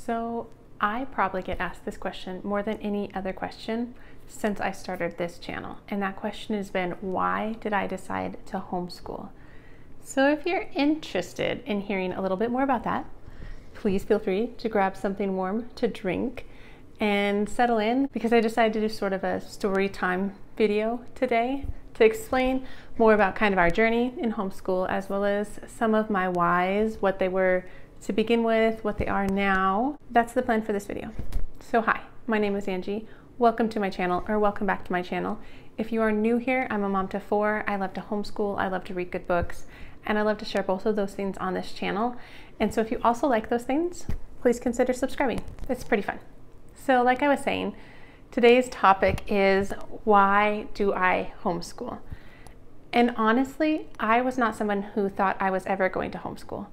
So I probably get asked this question more than any other question since I started this channel. And that question has been, why did I decide to homeschool? So if you're interested in hearing a little bit more about that, please feel free to grab something warm to drink and settle in, because I decided to do sort of a story time video today to explain more about kind of our journey in homeschool, as well as some of my whys, what they were to begin with, what they are now. That's the plan for this video. So hi, my name is Angie. Welcome to my channel, or welcome back to my channel. If you are new here, I'm a mom to 4. I love to homeschool, I love to read good books, and I love to share both of those things on this channel. And so if you also like those things, please consider subscribing. It's pretty fun. So like I was saying, today's topic is, why do I homeschool? And honestly, I was not someone who thought I was ever going to homeschool.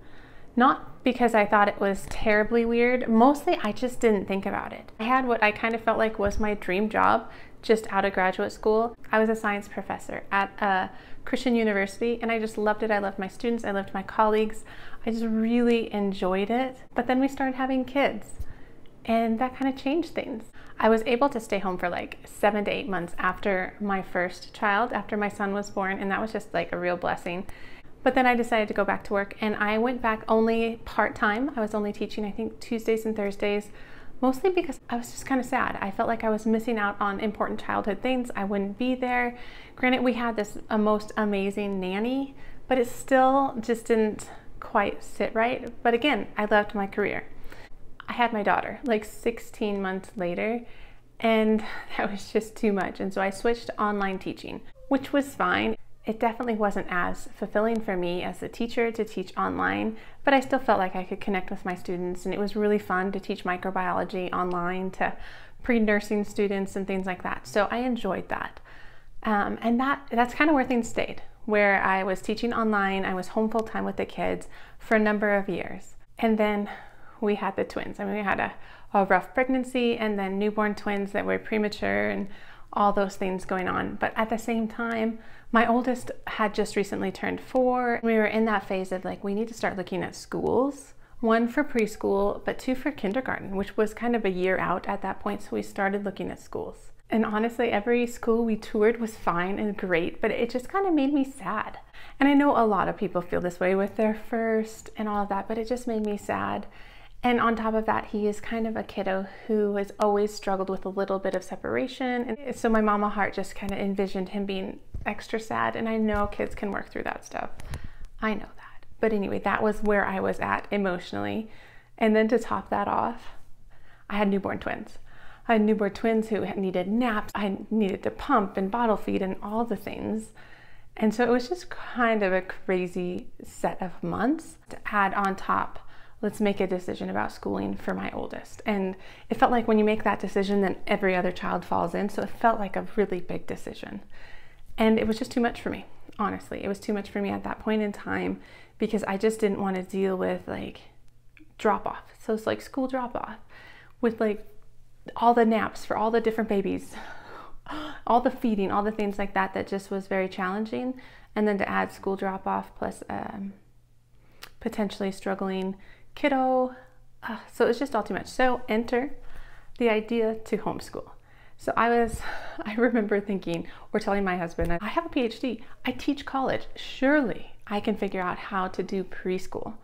Not because I thought it was terribly weird, mostly I just didn't think about it. I had what I kind of felt like was my dream job just out of graduate school. I was a science professor at a Christian university, and I just loved it. I loved my students, I loved my colleagues. I just really enjoyed it. But then we started having kids, and that kind of changed things. I was able to stay home for like 7 to 8 months after my first child, after my son was born, and that was just like a real blessing. But then I decided to go back to work, and I went back only part-time. I was only teaching, I think, Tuesdays and Thursdays, mostly because I was just kind of sad. I felt like I was missing out on important childhood things. I wouldn't be there. Granted, we had this most amazing nanny, but it still just didn't quite sit right. But again, I loved my career. I had my daughter like 16 months later, and that was just too much. And so I switched to online teaching, which was fine. It definitely wasn't as fulfilling for me as a teacher to teach online, but I still felt like I could connect with my students, and it was really fun to teach microbiology online to pre-nursing students and things like that. So I enjoyed that. And that's kind of where things stayed, where I was teaching online. I was home full-time with the kids for a number of years. And then we had the twins. I mean, we had a rough pregnancy, and then newborn twins that were premature, and all those things going on. But at the same time, my oldest had just recently turned 4. We were in that phase of like, we need to start looking at schools, 1 for preschool, but 2 for kindergarten, which was kind of a year out at that point. So we started looking at schools. And honestly, every school we toured was fine and great, but it just kind of made me sad. And I know a lot of people feel this way with their first and all of that, but it just made me sad. And on top of that, he is kind of a kiddo who has always struggled with a little bit of separation. And so my mama heart just kind of envisioned him being extra sad. And I know kids can work through that stuff. I know that. But anyway, that was where I was at emotionally. And then to top that off, I had newborn twins. I had newborn twins who needed naps. I needed to pump and bottle feed and all the things. And so it was just kind of a crazy set of months to add on top. Let's make a decision about schooling for my oldest. And it felt like when you make that decision, then every other child falls in. So it felt like a really big decision. And it was just too much for me, honestly. It was too much for me at that point in time, because I just didn't want to deal with like drop off. So it's like school drop off with like all the naps for all the different babies, all the feeding, all the things like that, that just was very challenging. And then to add school drop off plus potentially struggling kiddo. So it was just all too much. So enter the idea to homeschool. So I remember thinking, or telling my husband, I have a PhD, I teach college, surely I can figure out how to do preschool.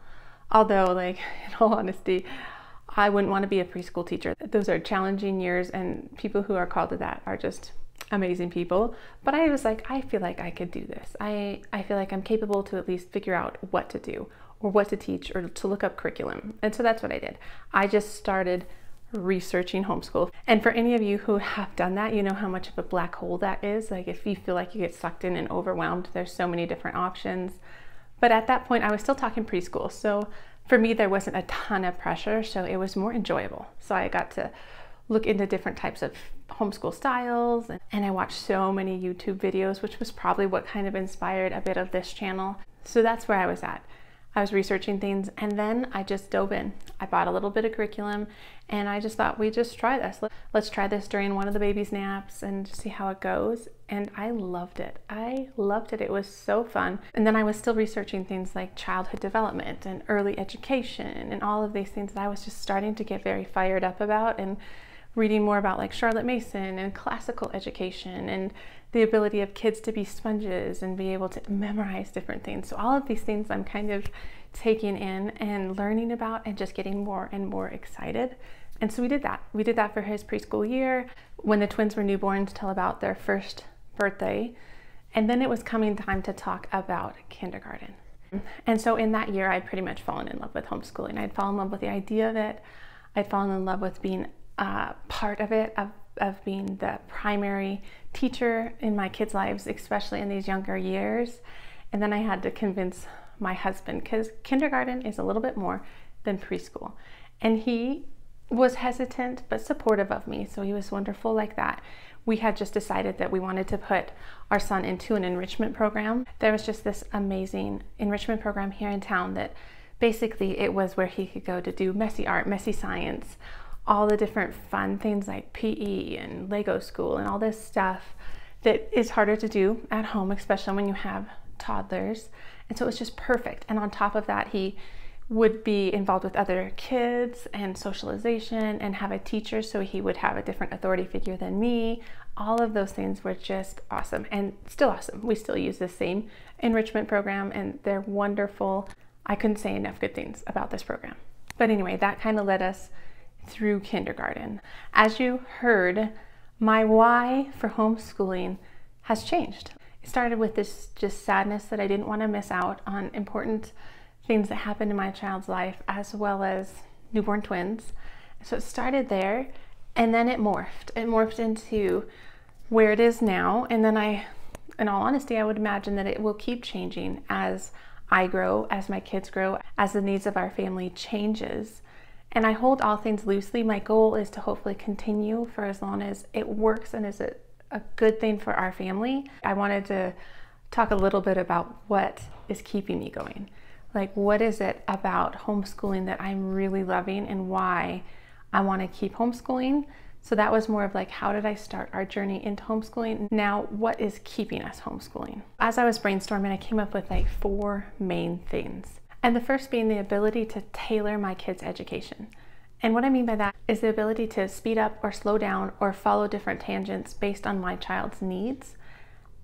Although, like, in all honesty, I wouldn't want to be a preschool teacher. Those are challenging years, and people who are called to that are just amazing people. But I was like, I feel like I could do this. I feel like I'm capable to at least figure out what to do, or what to teach, or to look up curriculum. And so that's what I did. I just started researching homeschool. And for any of you who have done that, you know how much of a black hole that is. Like, if you feel like you get sucked in and overwhelmed, there's so many different options. But at that point, I was still talking preschool. So for me, there wasn't a ton of pressure, so it was more enjoyable. So I got to look into different types of homeschool styles, and I watched so many YouTube videos, which was probably what kind of inspired a bit of this channel. So that's where I was at. I was researching things, and then I just dove in. I bought a little bit of curriculum, and I just thought, we just try this. Let's try this during one of the baby's naps and just see how it goes. And I loved it. I loved it. It was so fun. And then I was still researching things like childhood development and early education and all of these things that I was just starting to get very fired up about, and reading more about like Charlotte Mason and classical education and the ability of kids to be sponges and be able to memorize different things. So all of these things I'm kind of taking in and learning about and just getting more and more excited. And so we did that. We did that for his preschool year, when the twins were newborns till about their first birthday. And then it was coming time to talk about kindergarten. And so in that year, I'd pretty much fallen in love with homeschooling. I'd fallen in love with the idea of it. I'd fallen in love with being part of it, of being the primary teacher in my kids' lives, especially in these younger years. And then I had to convince my husband, because kindergarten is a little bit more than preschool. And he was hesitant but supportive of me, so he was wonderful like that. We had just decided that we wanted to put our son into an enrichment program. There was just this amazing enrichment program here in town that basically it was where he could go to do messy art, messy science, all the different fun things like PE and Lego school and all this stuff that is harder to do at home, especially when you have toddlers. And so it was just perfect. And on top of that, he would be involved with other kids and socialization and have a teacher, so he would have a different authority figure than me. All of those things were just awesome, and still awesome. We still use the same enrichment program, and they're wonderful. I couldn't say enough good things about this program. But anyway, that kind of led us through kindergarten. As you heard, my why for homeschooling has changed. It started with this just sadness that I didn't want to miss out on important things that happened in my child's life, as well as newborn twins. So it started there, and then it morphed. It morphed into where it is now. And then in all honesty, I would imagine that it will keep changing as I grow, as my kids grow, as the needs of our family changes. And I hold all things loosely. My goal is to hopefully continue for as long as it works and is a good thing for our family. I wanted to talk a little bit about what is keeping me going. Like, what is it about homeschooling that I'm really loving, and why I want to keep homeschooling? So that was more of like, how did I start our journey into homeschooling? Now, what is keeping us homeschooling? As I was brainstorming, I came up with like 4 main things. And the first being the ability to tailor my kids' education. And what I mean by that is the ability to speed up or slow down or follow different tangents based on my child's needs.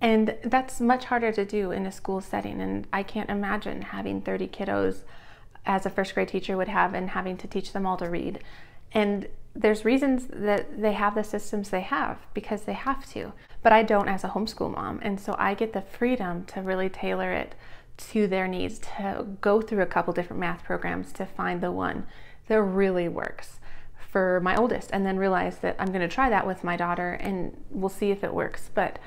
And that's much harder to do in a school setting. And I can't imagine having 30 kiddos as a first grade teacher would have, and having to teach them all to read. And there's reasons that they have the systems they have, because they have to. But I don't as a homeschool mom. And so I get the freedom to really tailor it to their needs, to go through a couple different math programs to find the one that really works for my oldest, and then realize that I'm going to try that with my daughter and we'll see if it works. But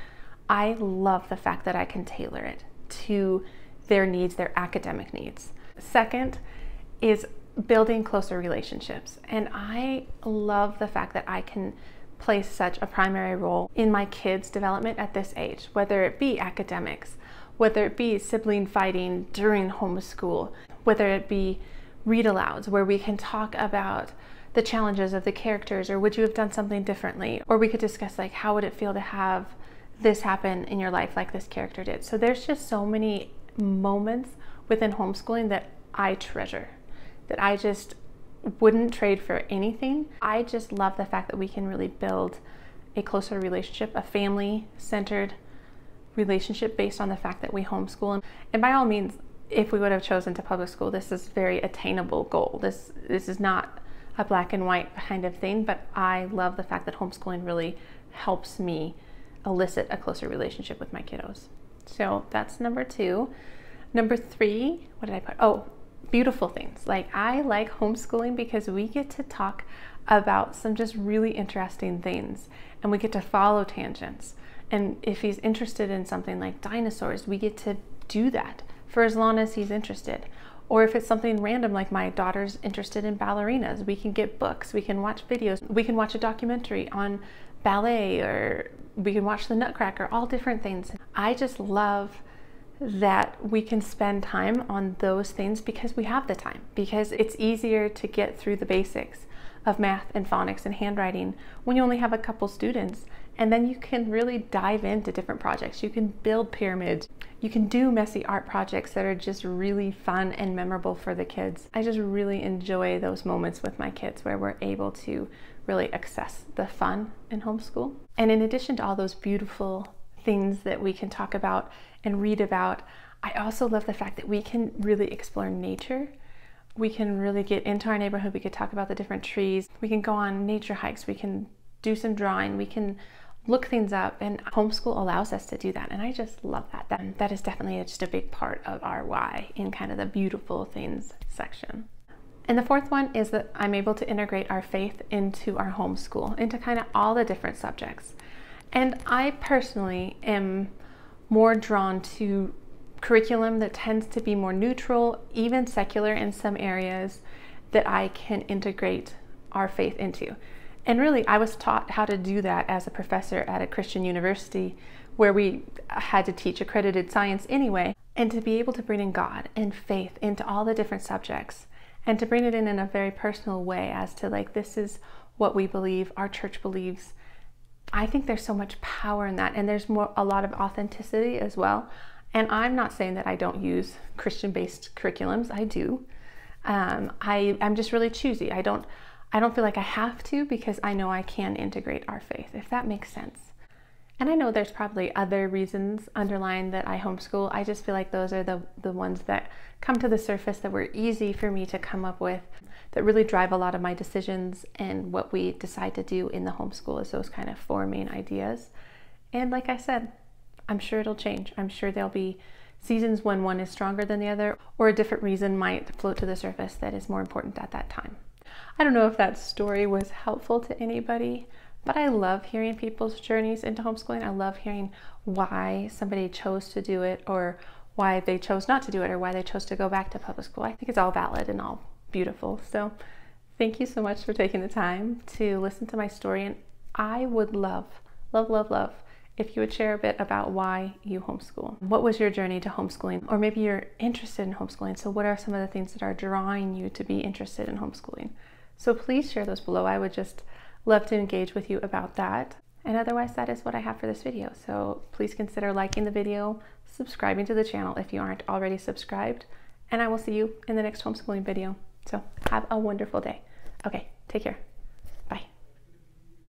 I love the fact that I can tailor it to their needs, their academic needs. Second is building closer relationships. And I love the fact that I can play such a primary role in my kids' development at this age, whether it be academics, whether it be sibling fighting during homeschool, whether it be read alouds where we can talk about the challenges of the characters, or would you have done something differently? Or we could discuss like, how would it feel to have this happen in your life like this character did? So there's just so many moments within homeschooling that I treasure, that I just wouldn't trade for anything. I just love the fact that we can really build a closer relationship, a family-centered relationship based on the fact that we homeschool. And by all means, if we would have chosen to public school, this is a very attainable goal. This is not a black and white kind of thing, but I love the fact that homeschooling really helps me elicit a closer relationship with my kiddos. So that's number 2. Number 3, what did I put? Oh, beautiful things. Like, I like homeschooling because we get to talk about some just really interesting things, and we get to follow tangents. And if he's interested in something like dinosaurs, we get to do that for as long as he's interested. Or if it's something random, like my daughter's interested in ballerinas, we can get books, we can watch videos, we can watch a documentary on ballet, or we can watch the Nutcracker, all different things. I just love that we can spend time on those things because we have the time, because it's easier to get through the basics of math and phonics and handwriting when you only have a couple students. And then you can really dive into different projects. You can build pyramids. You can do messy art projects that are just really fun and memorable for the kids. I just really enjoy those moments with my kids where we're able to really access the fun in homeschool. And in addition to all those beautiful things that we can talk about and read about, I also love the fact that we can really explore nature. We can really get into our neighborhood. We could talk about the different trees. We can go on nature hikes. We can do some drawing. We can look things up, and homeschool allows us to do that. And I just love that. That is definitely just a big part of our why in kind of the beautiful things section. And the fourth one is that I'm able to integrate our faith into our homeschool, into kind of all the different subjects. And I personally am more drawn to curriculum that tends to be more neutral, even secular in some areas, that I can integrate our faith into. And really, I was taught how to do that as a professor at a Christian university where we had to teach accredited science anyway. And to be able to bring in God and faith into all the different subjects and to bring it in a very personal way as to like, this is what we believe, our church believes. I think there's so much power in that, and there's a lot of authenticity as well. And I'm not saying that I don't use Christian-based curriculums. I do. I'm just really choosy. I don't feel like I have to, because I know I can integrate our faith, if that makes sense. And I know there's probably other reasons underlying that I homeschool. I just feel like those are the ones that come to the surface that were easy for me to come up with, that really drive a lot of my decisions and what we decide to do in the homeschool is those kind of four main ideas. And like I said, I'm sure it'll change. I'm sure there'll be seasons when one is stronger than the other, or a different reason might float to the surface that is more important at that time. I don't know if that story was helpful to anybody, but I love hearing people's journeys into homeschooling. I love hearing why somebody chose to do it, or why they chose not to do it, or why they chose to go back to public school. I think it's all valid and all beautiful. So thank you so much for taking the time to listen to my story. And I would love, love, love, love if you would share a bit about why you homeschool. What was your journey to homeschooling? Or maybe you're interested in homeschooling. So what are some of the things that are drawing you to be interested in homeschooling? So please share those below. I would just love to engage with you about that. And otherwise, that is what I have for this video. So please consider liking the video, subscribing to the channel if you aren't already subscribed, and I will see you in the next homeschooling video. So have a wonderful day. Okay, take care.